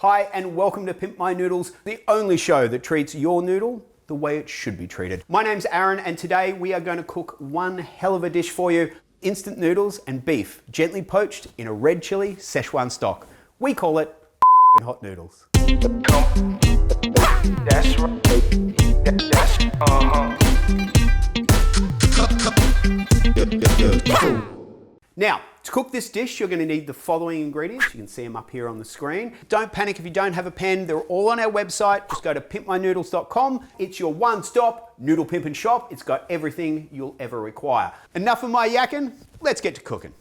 Hi and welcome to Pimp My Noodles, the only show that treats your noodle the way it should be treated. My name's Aaron and today we are going to cook one hell of a dish for you. Instant noodles and beef, gently poached in a red chili Szechuan stock. We call it f***ing hot noodles. That's right. Now, to cook this dish, you're going to need the following ingredients. You can see them up here on the screen. Don't panic if you don't have a pen. They're all on our website. Just go to pimpmynoodles.com. It's your one-stop noodle pimpin' shop. It's got everything you'll ever require. Enough of my yakking. Let's get to cooking.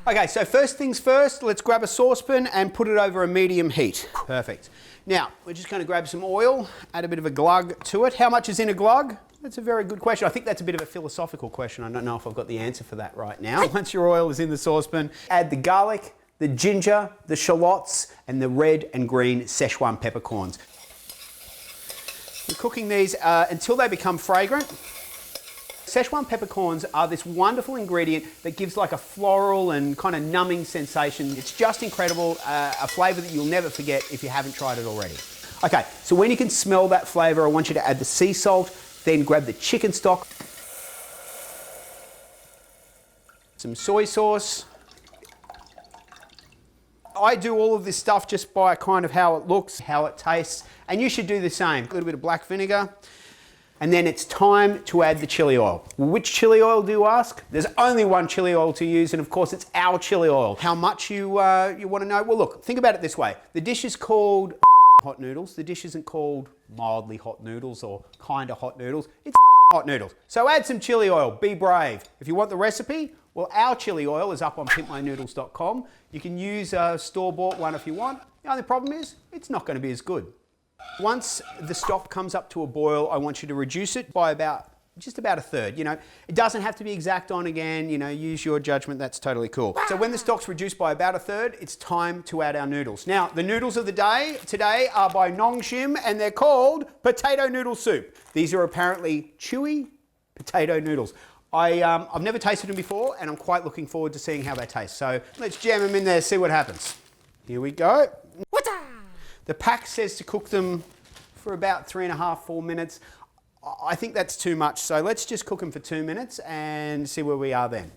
Okay, so first things first, let's grab a saucepan and put it over a medium heat. Perfect. Now, we're just going to grab some oil, add a bit of a glug to it. How much is in a glug? That's a very good question. I think that's a bit of a philosophical question. I don't know if I've got the answer for that right now. Once your oil is in the saucepan, add the garlic, the ginger, the shallots, and the red and green Szechuan peppercorns. We're cooking these until they become fragrant. Szechuan peppercorns are this wonderful ingredient that gives like a floral and kind of numbing sensation. It's just incredible, a flavour that you'll never forget if you haven't tried it already. Okay, so when you can smell that flavour, I want you to add the sea salt, then grab the chicken stock, some soy sauce. I do all of this stuff just by kind of how it looks, how it tastes, and you should do the same. A little bit of black vinegar. And then it's time to add the chili oil. Which chili oil do you ask? There's only one chili oil to use, and of course it's our chili oil. How much you want to know? Well, look, think about it this way. The dish is called hot noodles. The dish isn't called mildly hot noodles or kinda hot noodles. It's hot noodles. So add some chili oil, be brave. If you want the recipe, well, our chili oil is up on pimpmynoodles.com. You can use a store-bought one if you want. The only problem is, it's not going to be as good. Once the stock comes up to a boil, I want you to reduce it by just about a third. You know, it doesn't have to be exact on again, you know, use your judgment, that's totally cool. So when the stock's reduced by about a third, it's time to add our noodles. Now, the noodles of the day today are by Nongshim and they're called potato noodle soup. These are apparently chewy potato noodles. I've never tasted them before and I'm quite looking forward to seeing how they taste. So let's jam them in there, see what happens. Here we go. The pack says to cook them for about 3.5, 4 minutes. I think that's too much, so let's just cook them for 2 minutes and see where we are then.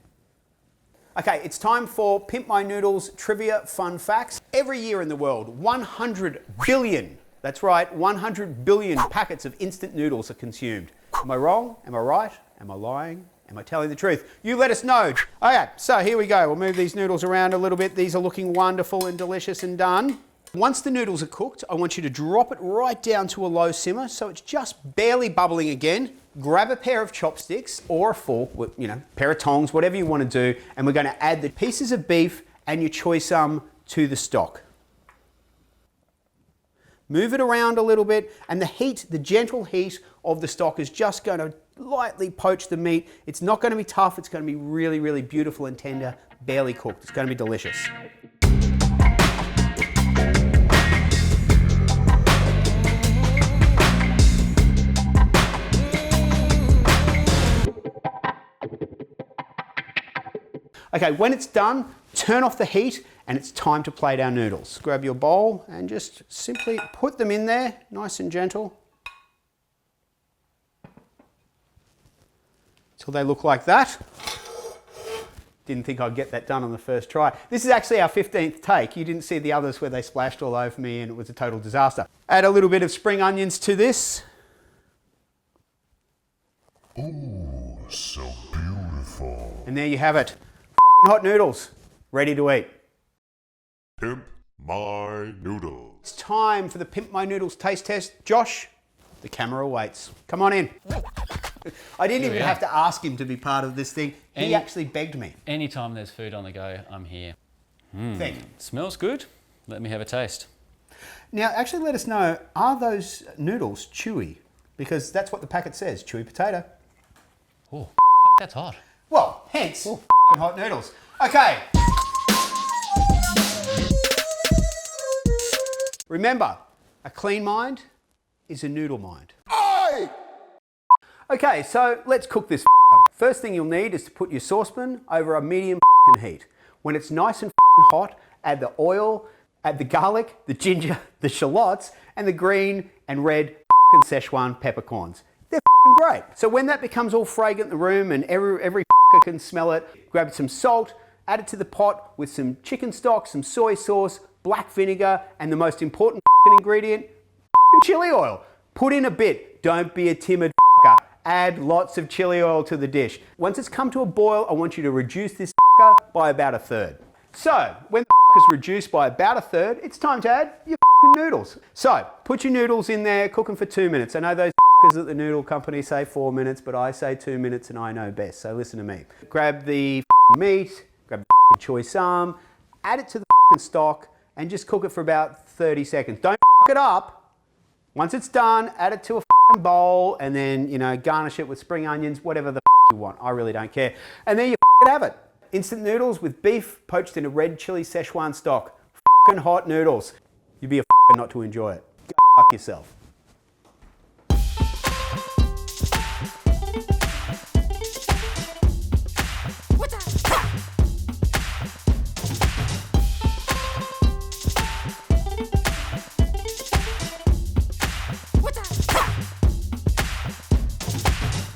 Okay, it's time for Pimp My Noodles trivia fun facts. Every year in the world, 100 billion, that's right, 100 billion packets of instant noodles are consumed. Am I wrong? Am I right? Am I lying? Am I telling the truth? You let us know. Okay, so here we go. We'll move these noodles around a little bit. These are looking wonderful and delicious and done. Once the noodles are cooked, I want you to drop it right down to a low simmer so it's just barely bubbling again. Grab a pair of chopsticks or a fork, you know, pair of tongs, whatever you want to do, and we're going to add the pieces of beef and your choice to the stock. Move it around a little bit, and the heat, the gentle heat of the stock is just going to lightly poach the meat. It's not going to be tough, it's going to be really, really beautiful and tender, barely cooked. It's going to be delicious. Okay, when it's done, turn off the heat and it's time to plate our noodles. Grab your bowl and just simply put them in there, nice and gentle, till they look like that. Didn't think I'd get that done on the first try. This is actually our 15th take. You didn't see the others where they splashed all over me and it was a total disaster. Add a little bit of spring onions to this. Ooh, so beautiful. And there you have it. Hot noodles, ready to eat. Pimp My Noodles. It's time for the Pimp My Noodles taste test. Josh, the camera waits. Come on in. I didn't even have to ask him to be part of this thing. He actually begged me. Anytime there's food on the go, I'm here. Thank you. Smells good. Let me have a taste. Now, actually let us know, are those noodles chewy? Because that's what the packet says, chewy potato. Oh, that's hot. Well, hence, hot noodles. Okay. Remember, a clean mind is a noodle mind. Aye! Okay, so let's cook this. First thing you'll need is to put your saucepan over a medium heat. When it's nice and hot, add the oil, Add the garlic, the ginger, the shallots, and the green and red Szechuan peppercorns. They're great. So when that becomes all fragrant in the room and every can smell it, grab some salt, add it to the pot with some chicken stock, some soy sauce, black vinegar, and the most important ingredient, chili oil. Put in a bit. Don't be a timid Add lots of chili oil to the dish. Once it's come to a boil, I want you to reduce this by about a third. So, when the is reduced by about a third, it's time to add your noodles. So, put your noodles in there, cook them for 2 minutes. I know those at the noodle company say 4 minutes, but I say 2 minutes and I know best, so listen to me. Grab the meat, grab the choice arm, add it to the stock, and just cook it for about 30 seconds. Don't it up. Once it's done, add it to a bowl, and then, you know, garnish it with spring onions, whatever the you want. I really don't care. And there you have it. Instant noodles with beef poached in a red chili Szechuan stock. Hot noodles. You'd be a not to enjoy it. Go fuck yourself.